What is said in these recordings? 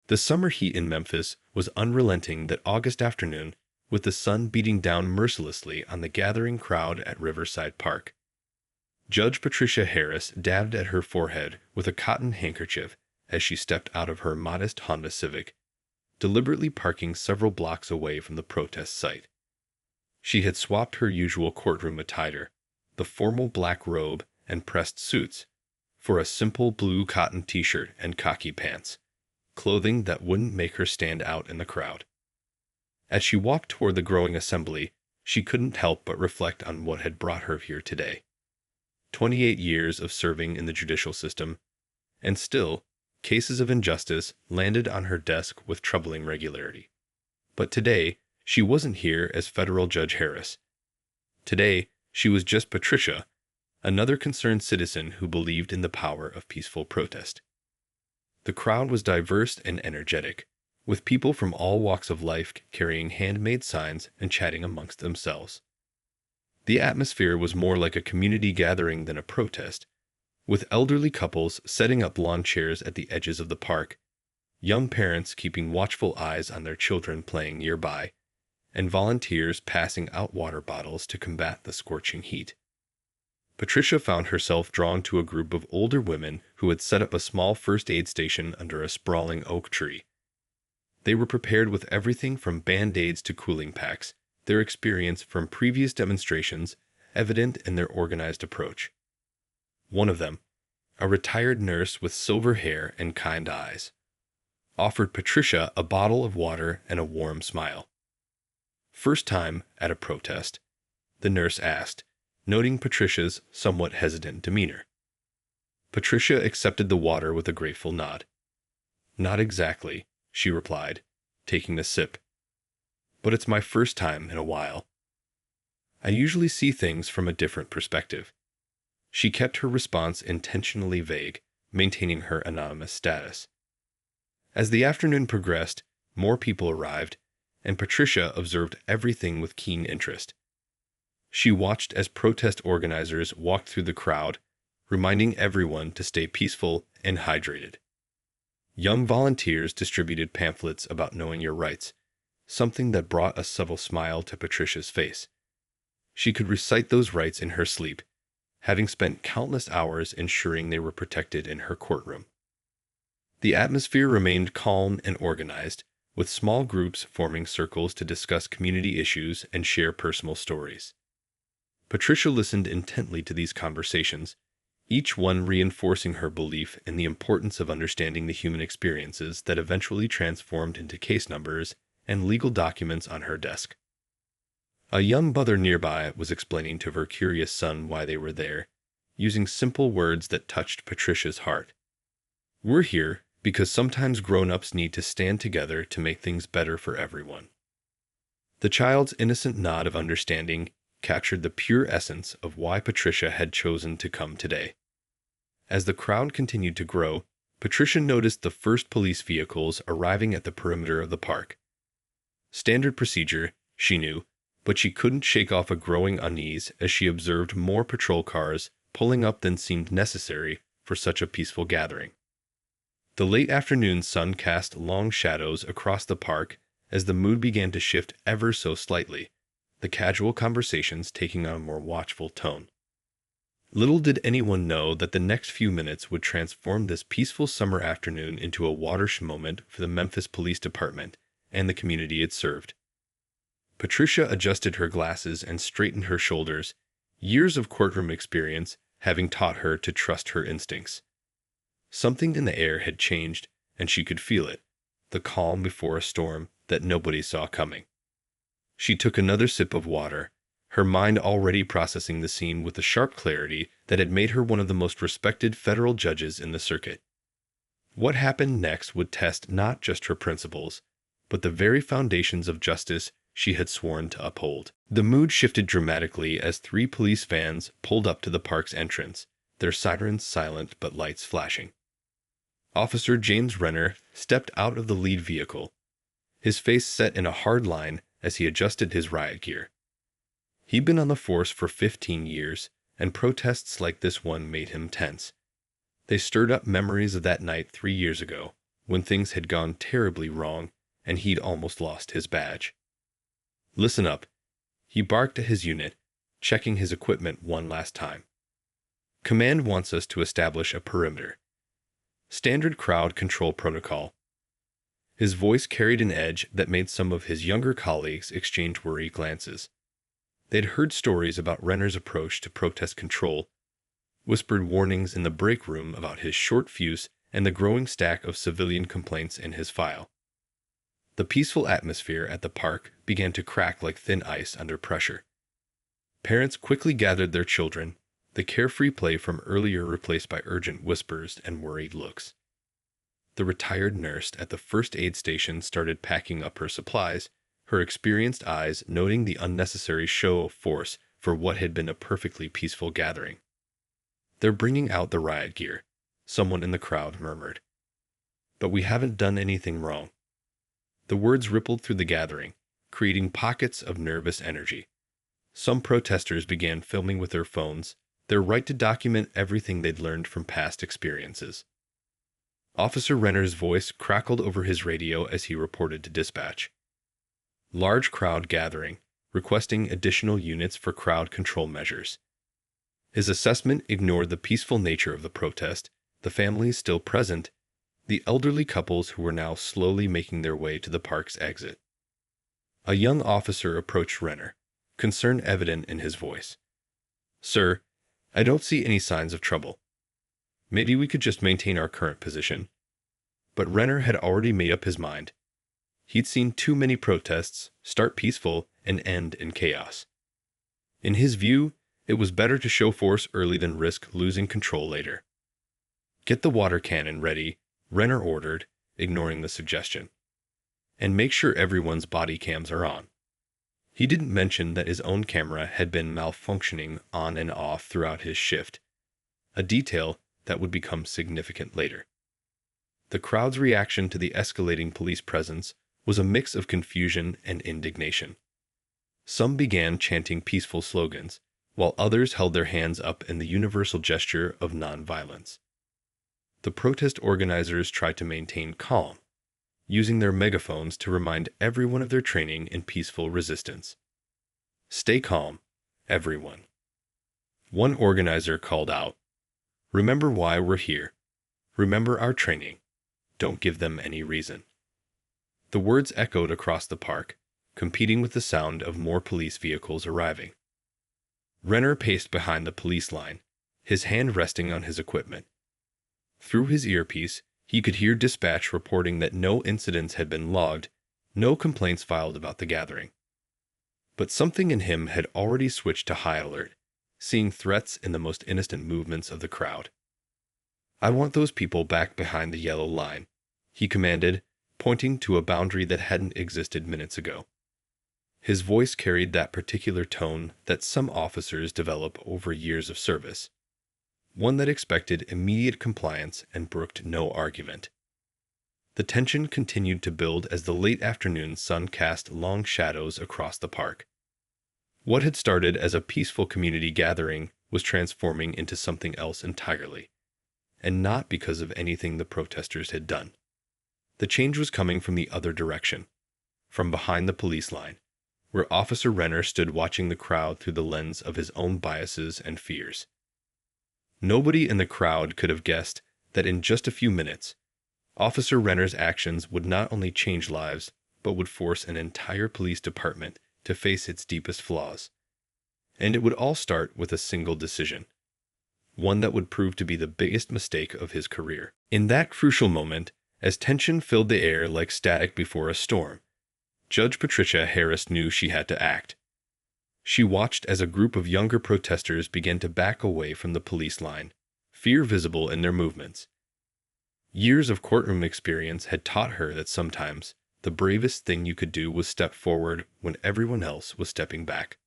The summer heat in Memphis was unrelenting that August afternoon, with the sun beating down mercilessly on the gathering crowd at Riverside Park. Judge Patricia Harris dabbed at her forehead with a cotton handkerchief as she stepped out of her modest Honda Civic, deliberately parking several blocks away from the protest site. She had swapped her usual courtroom attire, the formal black robe and pressed suits, for a simple blue cotton t-shirt and khaki pants, clothing that wouldn't make her stand out in the crowd. As she walked toward the growing assembly, she couldn't help but reflect on what had brought her here today. 28 years of serving in the judicial system, and still, cases of injustice landed on her desk with troubling regularity. But today, she wasn't here as Federal Judge Harris. Today, she was just Patricia, another concerned citizen who believed in the power of peaceful protest. The crowd was diverse and energetic, with people from all walks of life carrying handmade signs and chatting amongst themselves. The atmosphere was more like a community gathering than a protest, with elderly couples setting up lawn chairs at the edges of the park, young parents keeping watchful eyes on their children playing nearby, and volunteers passing out water bottles to combat the scorching heat. Patricia found herself drawn to a group of older women who had set up a small first aid station under a sprawling oak tree. They were prepared with everything from Band-Aids to cooling packs, their experience from previous demonstrations evident in their organized approach. One of them, a retired nurse with silver hair and kind eyes, offered Patricia a bottle of water and a warm smile. "First time at a protest?" the nurse asked, noting Patricia's somewhat hesitant demeanor. Patricia accepted the water with a grateful nod. "Not exactly," she replied, taking a sip. "But it's my first time in a while. I usually see things from a different perspective." She kept her response intentionally vague, maintaining her anonymous status. As the afternoon progressed, more people arrived, and Patricia observed everything with keen interest. She watched as protest organizers walked through the crowd, reminding everyone to stay peaceful and hydrated. Young volunteers distributed pamphlets about knowing your rights, something that brought a subtle smile to Patricia's face. She could recite those rights in her sleep, having spent countless hours ensuring they were protected in her courtroom. The atmosphere remained calm and organized, with small groups forming circles to discuss community issues and share personal stories. Patricia listened intently to these conversations, each one reinforcing her belief in the importance of understanding the human experiences that eventually transformed into case numbers and legal documents on her desk. A young mother nearby was explaining to her curious son why they were there, using simple words that touched Patricia's heart. "We're here because sometimes grown-ups need to stand together to make things better for everyone." The child's innocent nod of understanding captured the pure essence of why Patricia had chosen to come today. As the crowd continued to grow, Patricia noticed the first police vehicles arriving at the perimeter of the park. Standard procedure, she knew, but she couldn't shake off a growing unease as she observed more patrol cars pulling up than seemed necessary for such a peaceful gathering. The late afternoon sun cast long shadows across the park as the mood began to shift ever so slightly, the casual conversations taking on a more watchful tone. Little did anyone know that the next few minutes would transform this peaceful summer afternoon into a watershed moment for the Memphis Police Department and the community it served. Patricia adjusted her glasses and straightened her shoulders, years of courtroom experience having taught her to trust her instincts. Something in the air had changed, and she could feel it, the calm before a storm that nobody saw coming. She took another sip of water, her mind already processing the scene with the sharp clarity that had made her one of the most respected federal judges in the circuit. What happened next would test not just her principles, but the very foundations of justice she had sworn to uphold. The mood shifted dramatically as 3 police vans pulled up to the park's entrance, their sirens silent but lights flashing. Officer James Renner stepped out of the lead vehicle, his face set in a hard line as he adjusted his riot gear. He'd been on the force for 15 years, and protests like this one made him tense. They stirred up memories of that night 3 years ago, when things had gone terribly wrong and he'd almost lost his badge. "Listen up," he barked at his unit, checking his equipment one last time. "Command wants us to establish a perimeter. Standard crowd control protocol." His voice carried an edge that made some of his younger colleagues exchange worried glances. They'd heard stories about Renner's approach to protest control, whispered warnings in the break room about his short fuse and the growing stack of civilian complaints in his file. The peaceful atmosphere at the park began to crack like thin ice under pressure. Parents quickly gathered their children, the carefree play from earlier replaced by urgent whispers and worried looks. The retired nurse at the first aid station started packing up her supplies, her experienced eyes noting the unnecessary show of force for what had been a perfectly peaceful gathering. "They're bringing out the riot gear," someone in the crowd murmured. "But we haven't done anything wrong." The words rippled through the gathering, creating pockets of nervous energy. Some protesters began filming with their phones, their right to document everything they'd learned from past experiences. Officer Renner's voice crackled over his radio as he reported to dispatch. Large crowd gathering, requesting additional units for crowd control measures. His assessment ignored the peaceful nature of the protest, the families still present, the elderly couples who were now slowly making their way to the park's exit. A young officer approached Renner, concern evident in his voice. "Sir, I don't see any signs of trouble. Maybe we could just maintain our current position." But Renner had already made up his mind. He'd seen too many protests start peaceful and end in chaos. In his view, it was better to show force early than risk losing control later. "Get the water cannon ready," Renner ordered, ignoring the suggestion. "And make sure everyone's body cams are on." He didn't mention that his own camera had been malfunctioning on and off throughout his shift, a detail that would become significant later. The crowd's reaction to the escalating police presence was a mix of confusion and indignation. Some began chanting peaceful slogans, while others held their hands up in the universal gesture of nonviolence. The protest organizers tried to maintain calm, using their megaphones to remind everyone of their training in peaceful resistance. "Stay calm, everyone." One organizer called out, "Remember why we're here. Remember our training. Don't give them any reason." The words echoed across the park, competing with the sound of more police vehicles arriving. Renner paced behind the police line, his hand resting on his equipment. Through his earpiece, he could hear dispatch reporting that no incidents had been logged, no complaints filed about the gathering. But something in him had already switched to high alert, seeing threats in the most innocent movements of the crowd. "I want those people back behind the yellow line," he commanded, pointing to a boundary that hadn't existed minutes ago. His voice carried that particular tone that some officers develop over years of service, one that expected immediate compliance and brooked no argument. The tension continued to build as the late afternoon sun cast long shadows across the park. What had started as a peaceful community gathering was transforming into something else entirely, and not because of anything the protesters had done. The change was coming from the other direction, from behind the police line, where Officer Renner stood watching the crowd through the lens of his own biases and fears. Nobody in the crowd could have guessed that in just a few minutes, Officer Renner's actions would not only change lives, but would force an entire police department to face its deepest flaws. And it would all start with a single decision, one that would prove to be the biggest mistake of his career. In that crucial moment, as tension filled the air like static before a storm, Judge Patricia Harris knew she had to act. She watched as a group of younger protesters began to back away from the police line, fear visible in their movements. Years of courtroom experience had taught her that sometimes the bravest thing you could do was step forward when everyone else was stepping back.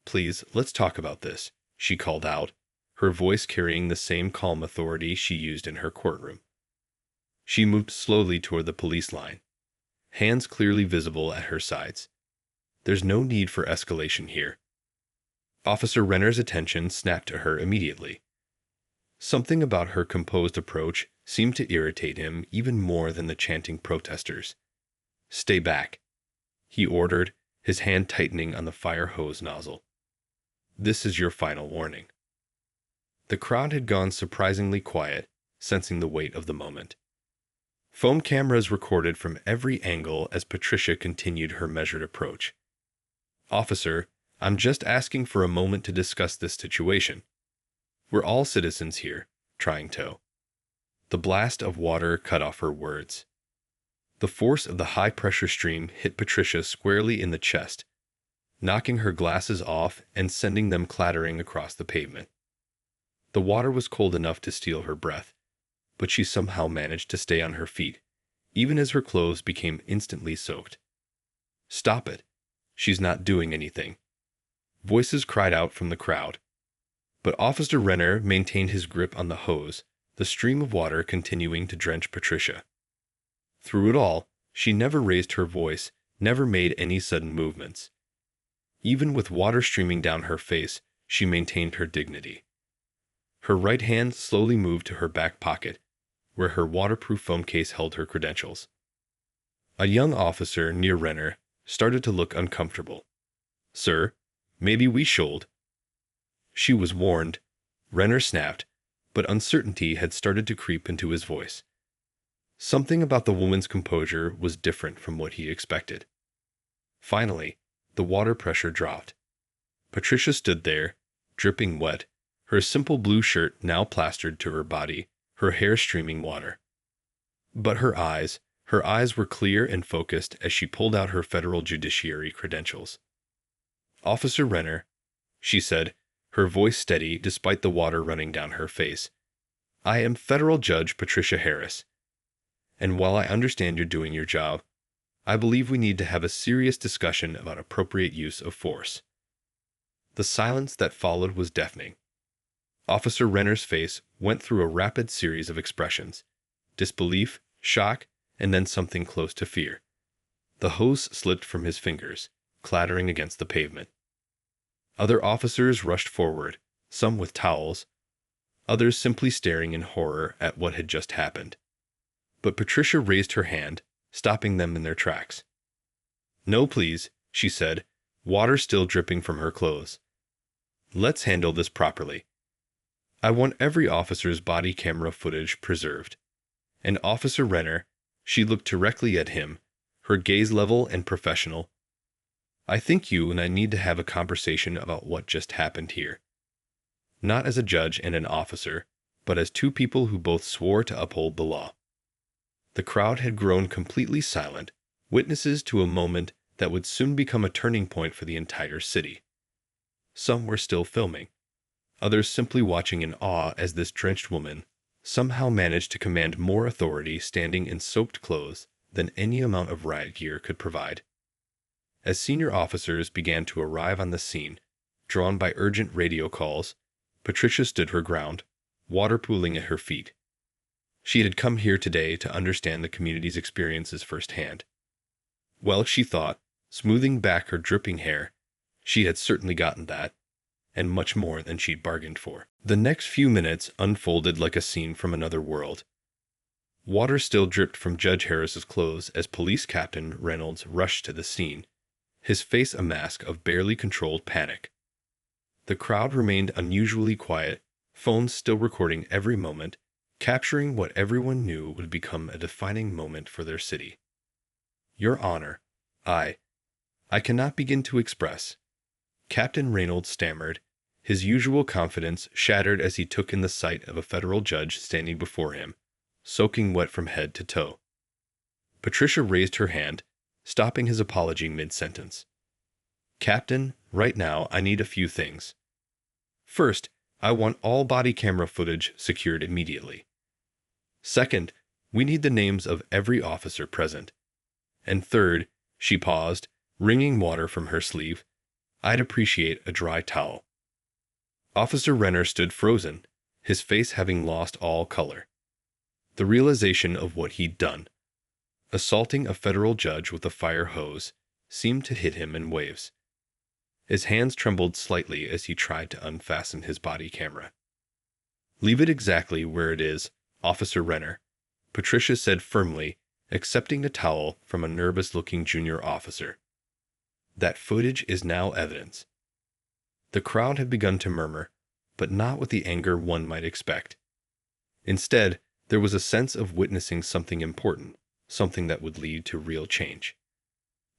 "Please, let's talk about this," she called out, her voice carrying the same calm authority she used in her courtroom. She moved slowly toward the police line, hands clearly visible at her sides. "There's no need for escalation here." Officer Renner's attention snapped to her immediately. Something about her composed approach seemed to irritate him even more than the chanting protesters. "Stay back," he ordered, his hand tightening on the fire hose nozzle. "This is your final warning." The crowd had gone surprisingly quiet, sensing the weight of the moment. Phone cameras recorded from every angle as Patricia continued her measured approach. "Officer, I'm just asking for a moment to discuss this situation. We're all citizens here, trying to." The blast of water cut off her words. The force of the high-pressure stream hit Patricia squarely in the chest, knocking her glasses off and sending them clattering across the pavement. The water was cold enough to steal her breath, but she somehow managed to stay on her feet, even as her clothes became instantly soaked. "Stop it. She's not doing anything." Voices cried out from the crowd. But Officer Renner maintained his grip on the hose, the stream of water continuing to drench Patricia. Through it all, she never raised her voice, never made any sudden movements. Even with water streaming down her face, she maintained her dignity. Her right hand slowly moved to her back pocket, where her waterproof phone case held her credentials. A young officer near Renner started to look uncomfortable. "Sir, maybe we should." She was warned, Renner snapped, but uncertainty had started to creep into his voice. Something about the woman's composure was different from what he expected. Finally, the water pressure dropped. Patricia stood there, dripping wet, her simple blue shirt now plastered to her body, her hair streaming water. But her eyes were clear and focused as she pulled out her federal judiciary credentials. "Officer Renner," she said, her voice steady despite the water running down her face, "I am Federal Judge Patricia Harris. And while I understand you're doing your job, I believe we need to have a serious discussion about appropriate use of force." The silence that followed was deafening. Officer Renner's face went through a rapid series of expressions: disbelief, shock, and then something close to fear. The hose slipped from his fingers, clattering against the pavement. Other officers rushed forward, some with towels, others simply staring in horror at what had just happened. But Patricia raised her hand, stopping them in their tracks. "No, please," she said, water still dripping from her clothes. "Let's handle this properly. I want every officer's body camera footage preserved." And Officer Renner, she looked directly at him, her gaze level and professional. "I think you and I need to have a conversation about what just happened here. Not as a judge and an officer, but as two people who both swore to uphold the law." The crowd had grown completely silent, witnesses to a moment that would soon become a turning point for the entire city. Some were still filming, others simply watching in awe as this drenched woman somehow managed to command more authority standing in soaked clothes than any amount of riot gear could provide. As senior officers began to arrive on the scene, drawn by urgent radio calls, Patricia stood her ground, water pooling at her feet. She had come here today to understand the community's experiences firsthand. Well, she thought, smoothing back her dripping hair, she had certainly gotten that, and much more than she'd bargained for. The next few minutes unfolded like a scene from another world. Water still dripped from Judge Harris's clothes as Police Captain Reynolds rushed to the scene, his face a mask of barely controlled panic. The crowd remained unusually quiet, phones still recording every moment, capturing what everyone knew would become a defining moment for their city. "Your Honor, I cannot begin to express," Captain Reynolds stammered, his usual confidence shattered as he took in the sight of a federal judge standing before him, soaking wet from head to toe. Patricia raised her hand, stopping his apology mid-sentence. "Captain, right now I need a few things. First, I want all body camera footage secured immediately. Second, we need the names of every officer present. And third," she paused, wringing water from her sleeve, "I'd appreciate a dry towel." Officer Renner stood frozen, his face having lost all color. The realization of what he'd done, assaulting a federal judge with a fire hose, seemed to hit him in waves. His hands trembled slightly as he tried to unfasten his body camera. "Leave it exactly where it is," Officer Renner, Patricia said firmly, accepting a towel from a nervous-looking junior officer. That footage is now evidence. The crowd had begun to murmur, but not with the anger one might expect. Instead, there was a sense of witnessing something important, something that would lead to real change.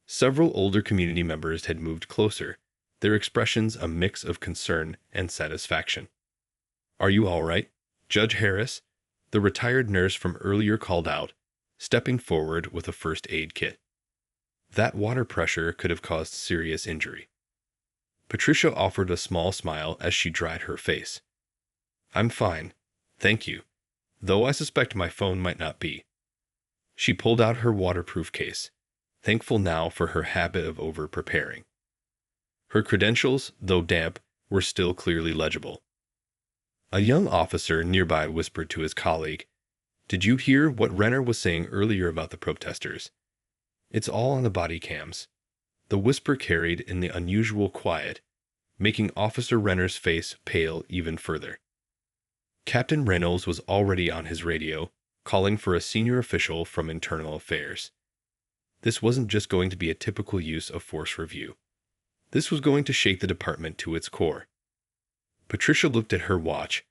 Several older community members had moved closer, their expressions a mix of concern and satisfaction. "Are you all right, Judge Harris?" the retired nurse from earlier called out, stepping forward with a first aid kit. That water pressure could have caused serious injury. Patricia offered a small smile as she dried her face. "I'm fine, thank you, though I suspect my phone might not be." She pulled out her waterproof case, thankful now for her habit of over-preparing. Her credentials, though damp, were still clearly legible. A young officer nearby whispered to his colleague, "Did you hear what Renner was saying earlier about the protesters? It's all on the body cams." The whisper carried in the unusual quiet, making Officer Renner's face pale even further. Captain Reynolds was already on his radio, calling for a senior official from Internal Affairs. This wasn't just going to be a typical use of force review. This was going to shake the department to its core. Patricia looked at her watch,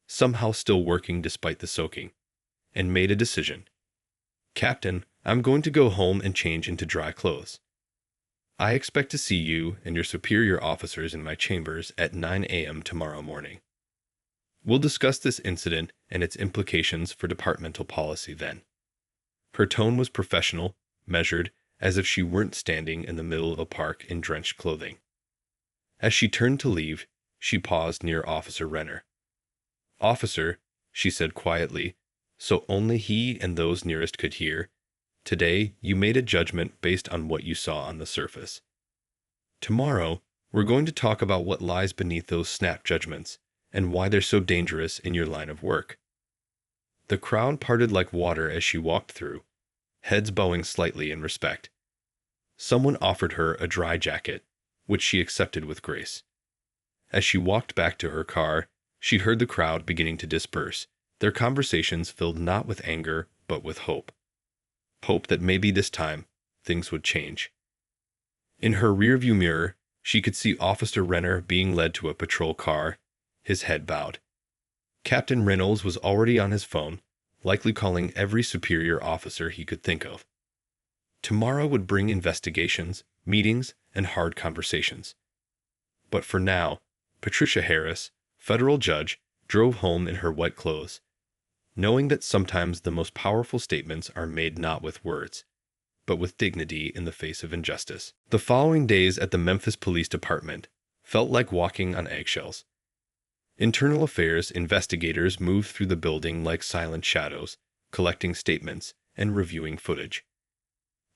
somehow still working despite the soaking, and made a decision. "Captain, I'm going to go home and change into dry clothes. I expect to see you and your superior officers in my chambers at 9 a.m. tomorrow morning. We'll discuss this incident and its implications for departmental policy then." Her tone was professional, measured, as if she weren't standing in the middle of a park in drenched clothing. As she turned to leave, she paused near Officer Renner. "Officer," she said quietly, so only he and those nearest could hear, "today you made a judgment based on what you saw on the surface. Tomorrow, we're going to talk about what lies beneath those snap judgments and why they're so dangerous in your line of work." The crowd parted like water as she walked through, heads bowing slightly in respect. Someone offered her a dry jacket, which she accepted with grace. As she walked back to her car, she heard the crowd beginning to disperse, their conversations filled not with anger but with hope. Hope that maybe this time, things would change. In her rearview mirror, she could see Officer Renner being led to a patrol car, his head bowed. Captain Reynolds was already on his phone, likely calling every superior officer he could think of. Tomorrow would bring investigations, meetings, and hard conversations. But for now, Patricia Harris, federal judge, drove home in her wet clothes, knowing that sometimes the most powerful statements are made not with words, but with dignity in the face of injustice. The following days at the Memphis Police Department felt like walking on eggshells. Internal Affairs investigators moved through the building like silent shadows, collecting statements and reviewing footage.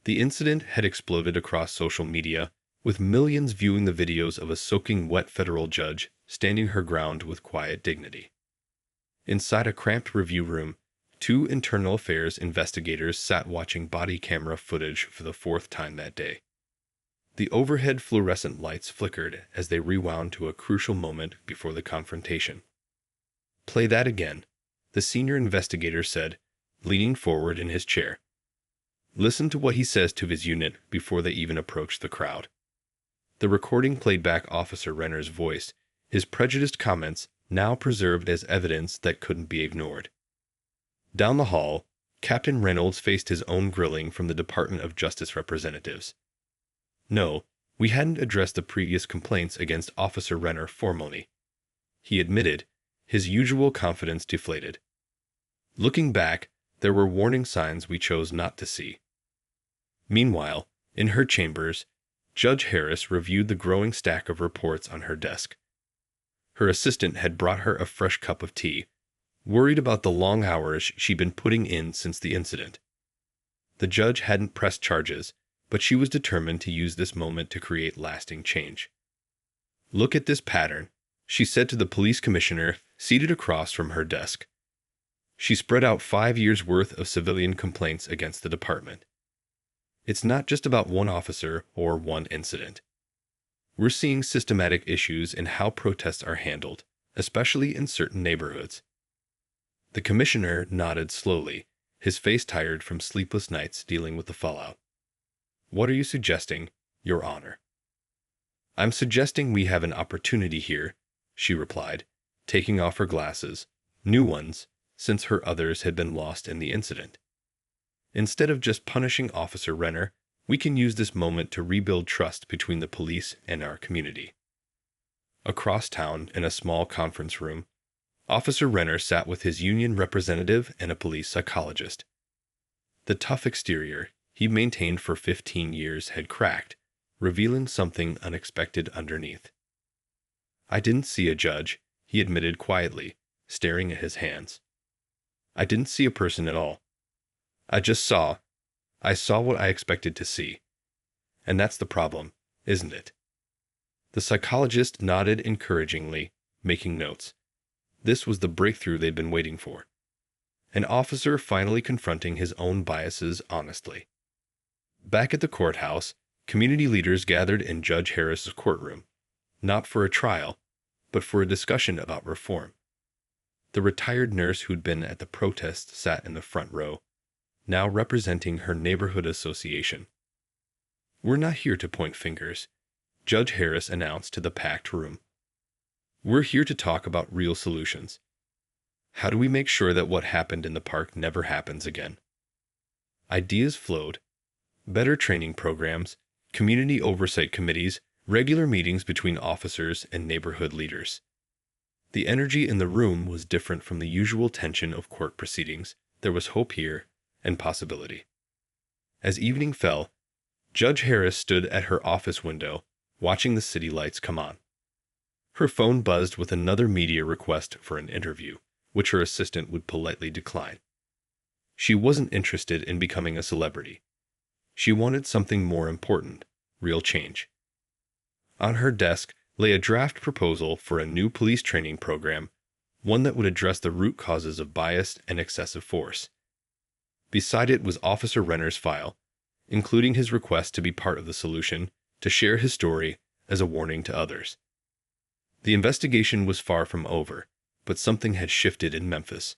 The incident had exploded across social media, with millions viewing the videos of a soaking wet federal judge standing her ground with quiet dignity. Inside a cramped review room, two Internal Affairs investigators sat watching body camera footage for the fourth time that day. The overhead fluorescent lights flickered as they rewound to a crucial moment before the confrontation. "Play that again," the senior investigator said, leaning forward in his chair. "Listen to what he says to his unit before they even approach the crowd." The recording played back Officer Renner's voice, his prejudiced comments now preserved as evidence that couldn't be ignored. Down the hall, Captain Reynolds faced his own grilling from the Department of Justice representatives. "No, we hadn't addressed the previous complaints against Officer Renner formally," he admitted, his usual confidence deflated. "Looking back, there were warning signs we chose not to see." Meanwhile, in her chambers, Judge Harris reviewed the growing stack of reports on her desk. Her assistant had brought her a fresh cup of tea, worried about the long hours she'd been putting in since the incident. The judge hadn't pressed charges, but she was determined to use this moment to create lasting change. "Look at this pattern," she said to the police commissioner seated across from her desk. She spread out 5 years' worth of civilian complaints against the department. It's not just about one officer or one incident. We're seeing systematic issues in how protests are handled, especially in certain neighborhoods. The commissioner nodded slowly, his face tired from sleepless nights dealing with the fallout. "What are you suggesting, Your Honor?" "I'm suggesting we have an opportunity here," she replied, taking off her glasses, new ones, since her others had been lost in the incident. "Instead of just punishing Officer Renner, we can use this moment to rebuild trust between the police and our community." Across town, in a small conference room, Officer Renner sat with his union representative and a police psychologist. The tough exterior he maintained for 15 years had cracked, revealing something unexpected underneath. "I didn't see a judge," he admitted quietly, staring at his hands. "I didn't see a person at all. I saw what I expected to see. And that's the problem, isn't it?" The psychologist nodded encouragingly, making notes. This was the breakthrough they'd been waiting for. An officer finally confronting his own biases honestly. Back at the courthouse, community leaders gathered in Judge Harris's courtroom, not for a trial, but for a discussion about reform. The retired nurse who'd been at the protest sat in the front row, now representing her neighborhood association. "We're not here to point fingers," Judge Harris announced to the packed room. "We're here to talk about real solutions. How do we make sure that what happened in the park never happens again?" Ideas flowed. Better training programs, community oversight committees, regular meetings between officers and neighborhood leaders. The energy in the room was different from the usual tension of court proceedings. There was hope here and possibility. As evening fell, Judge Harris stood at her office window, watching the city lights come on. Her phone buzzed with another media request for an interview, which her assistant would politely decline. She wasn't interested in becoming a celebrity. She wanted something more important, real change. On her desk lay a draft proposal for a new police training program, one that would address the root causes of bias and excessive force. Beside it was Officer Renner's file, including his request to be part of the solution, to share his story as a warning to others. The investigation was far from over, but something had shifted in Memphis.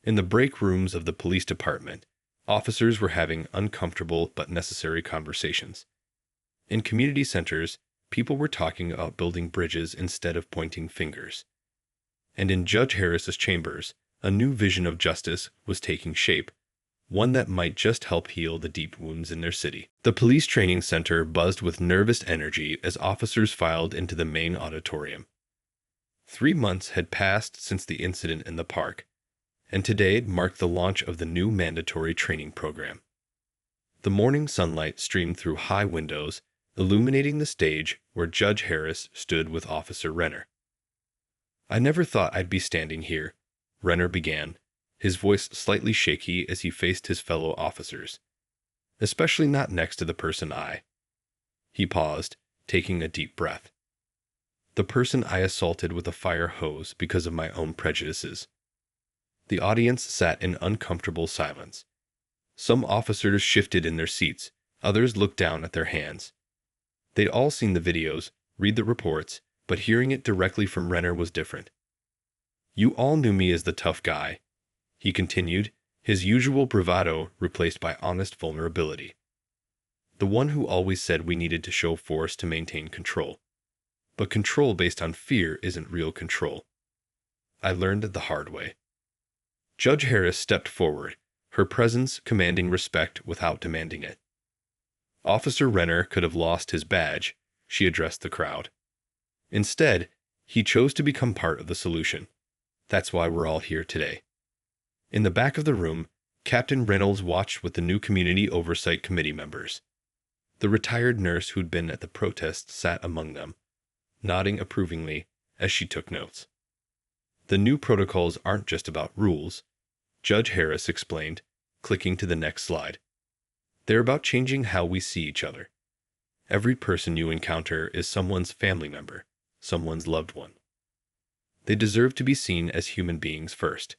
In the break rooms of the police department, officers were having uncomfortable but necessary conversations. In community centers, people were talking about building bridges instead of pointing fingers. And in Judge Harris's chambers, a new vision of justice was taking shape, one that might just help heal the deep wounds in their city. The police training center buzzed with nervous energy as officers filed into the main auditorium. 3 months had passed since the incident in the park, and today marked the launch of the new mandatory training program. The morning sunlight streamed through high windows, illuminating the stage where Judge Harris stood with Officer Renner. "I never thought I'd be standing here," Renner began, his voice slightly shaky as he faced his fellow officers. "Especially not next to the person I—" He paused, taking a deep breath. "The person I assaulted with a fire hose because of my own prejudices." The audience sat in uncomfortable silence. Some officers shifted in their seats, others looked down at their hands. They'd all seen the videos, read the reports, but hearing it directly from Renner was different. "You all knew me as the tough guy," he continued, his usual bravado replaced by honest vulnerability. "The one who always said we needed to show force to maintain control. But control based on fear isn't real control. I learned it the hard way." Judge Harris stepped forward, her presence commanding respect without demanding it. Officer Renner could have lost his badge, she addressed the crowd. Instead, he chose to become part of the solution. That's why we're all here today. In the back of the room, Captain Reynolds watched with the new Community Oversight Committee members. The retired nurse who'd been at the protest sat among them, nodding approvingly as she took notes. "The new protocols aren't just about rules," Judge Harris explained, clicking to the next slide. "They're about changing how we see each other. Every person you encounter is someone's family member, someone's loved one. They deserve to be seen as human beings first."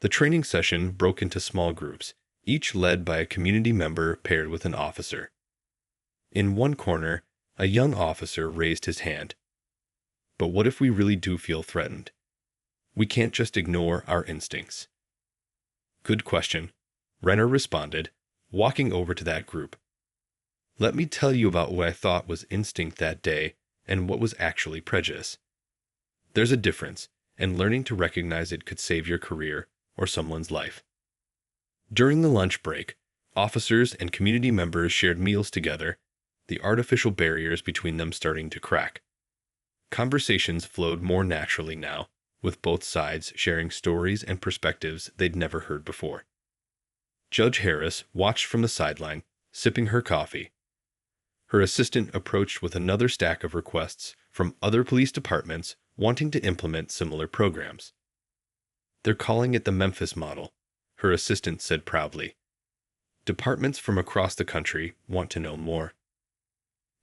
The training session broke into small groups, each led by a community member paired with an officer. In one corner, a young officer raised his hand. "But what if we really do feel threatened? We can't just ignore our instincts. Good question, Renner responded, walking over to that group. Let me tell you about what I thought was instinct that day and what was actually prejudice. There's a difference, and learning to recognize it could save your career or someone's life. During the lunch break, officers and community members shared meals together, the artificial barriers between them starting to crack. Conversations flowed more naturally now, with both sides sharing stories and perspectives they'd never heard before. Judge Harris watched from the sideline, sipping her coffee. Her assistant approached with another stack of requests from other police departments wanting to implement similar programs. They're calling it the Memphis model, her assistant said proudly. Departments from across the country want to know more.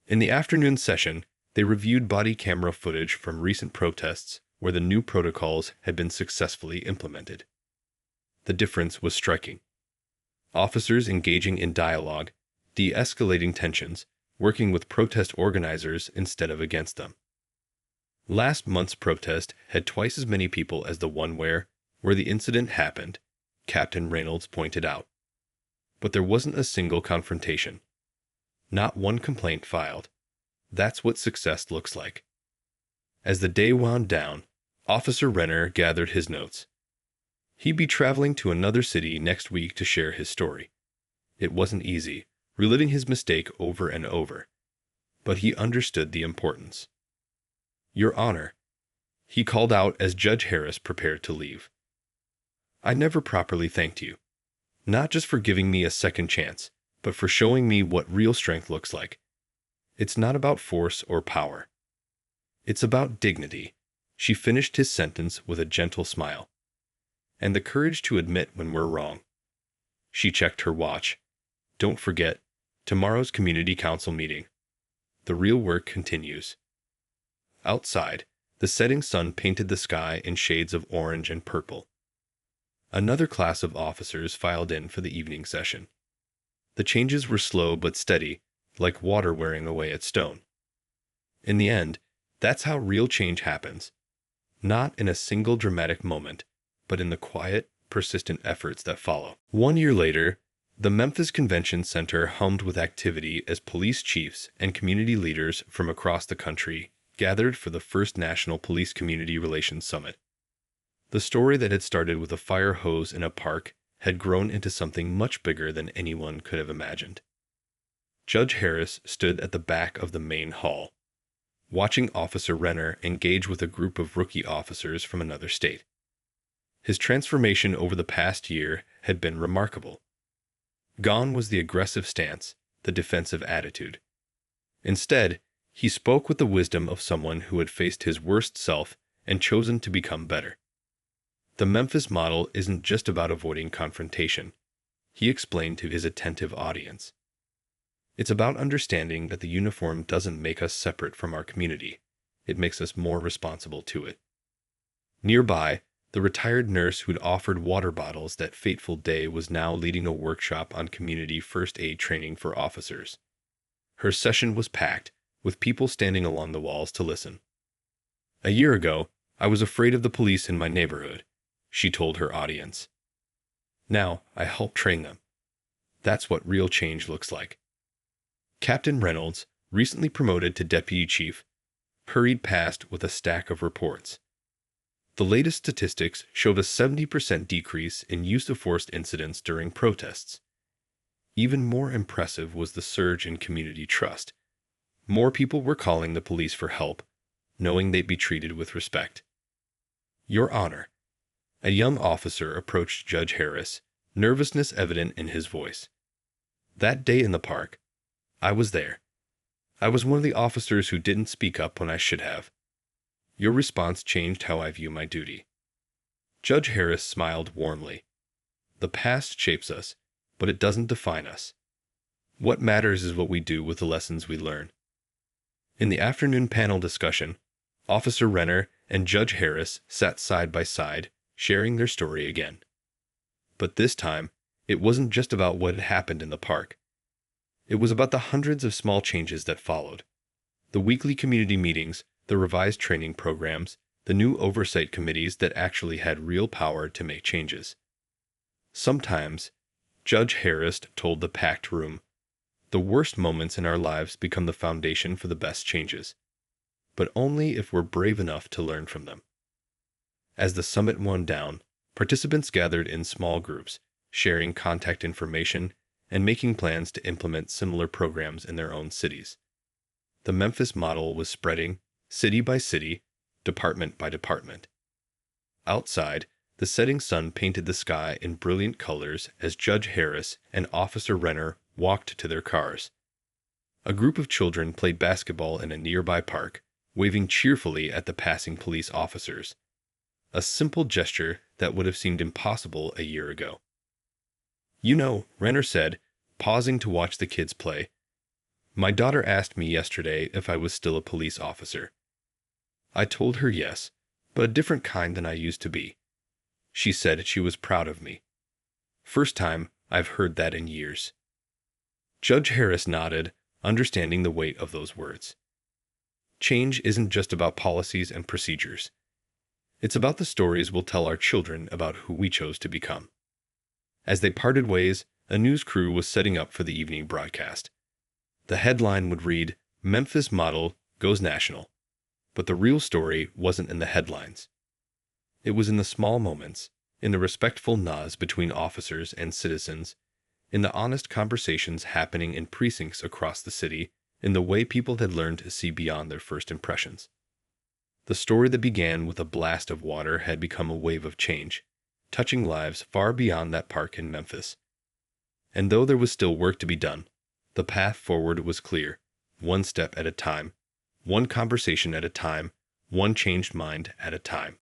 In the afternoon session, they reviewed body camera footage from recent protests where the new protocols had been successfully implemented. The difference was striking. Officers engaging in dialogue, de-escalating tensions, working with protest organizers instead of against them. Last month's protest had twice as many people as the one where the incident happened, Captain Reynolds pointed out. But there wasn't a single confrontation. Not one complaint filed. That's what success looks like. As the day wound down, Officer Renner gathered his notes. He'd be traveling to another city next week to share his story. It wasn't easy, reliving his mistake over and over. But he understood the importance. Your Honor, he called out as Judge Harris prepared to leave. I never properly thanked you. Not just for giving me a second chance, but for showing me what real strength looks like. It's not about force or power. It's about dignity. She finished his sentence with a gentle smile. And the courage to admit when we're wrong. She checked her watch. Don't forget, tomorrow's community council meeting. The real work continues. Outside, the setting sun painted the sky in shades of orange and purple. Another class of officers filed in for the evening session. The changes were slow but steady, like water wearing away at stone. In the end, that's how real change happens. Not in a single dramatic moment, but in the quiet, persistent efforts that follow. 1 year later, the Memphis Convention Center hummed with activity as police chiefs and community leaders from across the country gathered for the first National Police Community Relations Summit. The story that had started with a fire hose in a park had grown into something much bigger than anyone could have imagined. Judge Harris stood at the back of the main hall, watching Officer Renner engage with a group of rookie officers from another state. His transformation over the past year had been remarkable. Gone was the aggressive stance, the defensive attitude. Instead, he spoke with the wisdom of someone who had faced his worst self and chosen to become better. The Memphis model isn't just about avoiding confrontation, he explained to his attentive audience. It's about understanding that the uniform doesn't make us separate from our community. It makes us more responsible to it. Nearby, the retired nurse who'd offered water bottles that fateful day was now leading a workshop on community first aid training for officers. Her session was packed, with people standing along the walls to listen. A year ago, I was afraid of the police in my neighborhood, she told her audience. Now, I help train them. That's what real change looks like. Captain Reynolds, recently promoted to deputy chief, hurried past with a stack of reports. The latest statistics showed a 70% decrease in use of force incidents during protests. Even more impressive was the surge in community trust. More people were calling the police for help, knowing they'd be treated with respect. Your Honor, a young officer approached Judge Harris, nervousness evident in his voice. That day in the park, I was there. I was one of the officers who didn't speak up when I should have. Your response changed how I view my duty. Judge Harris smiled warmly. The past shapes us, but it doesn't define us. What matters is what we do with the lessons we learn. In the afternoon panel discussion, Officer Renner and Judge Harris sat side by side, sharing their story again. But this time, it wasn't just about what had happened in the park. It was about the hundreds of small changes that followed. The weekly community meetings, the revised training programs, the new oversight committees that actually had real power to make changes. Sometimes, Judge Harris told the packed room, the worst moments in our lives become the foundation for the best changes, but only if we're brave enough to learn from them. As the summit wound down, participants gathered in small groups, sharing contact information and making plans to implement similar programs in their own cities. The Memphis model was spreading, city by city, department by department. Outside, the setting sun painted the sky in brilliant colors as Judge Harris and Officer Renner walked to their cars. A group of children played basketball in a nearby park, waving cheerfully at the passing police officers. A simple gesture that would have seemed impossible a year ago. "You know," Renner said, pausing to watch the kids play, "my daughter asked me yesterday if I was still a police officer. I told her yes, but a different kind than I used to be. She said she was proud of me. First time I've heard that in years." Judge Harris nodded, understanding the weight of those words. Change isn't just about policies and procedures. It's about the stories we'll tell our children about who we chose to become. As they parted ways, a news crew was setting up for the evening broadcast. The headline would read, "Memphis Model Goes National." But the real story wasn't in the headlines. It was in the small moments, in the respectful nods between officers and citizens, in the honest conversations happening in precincts across the city, in the way people had learned to see beyond their first impressions. The story that began with a blast of water had become a wave of change, touching lives far beyond that park in Memphis. And though there was still work to be done, the path forward was clear, one step at a time, one conversation at a time, one changed mind at a time.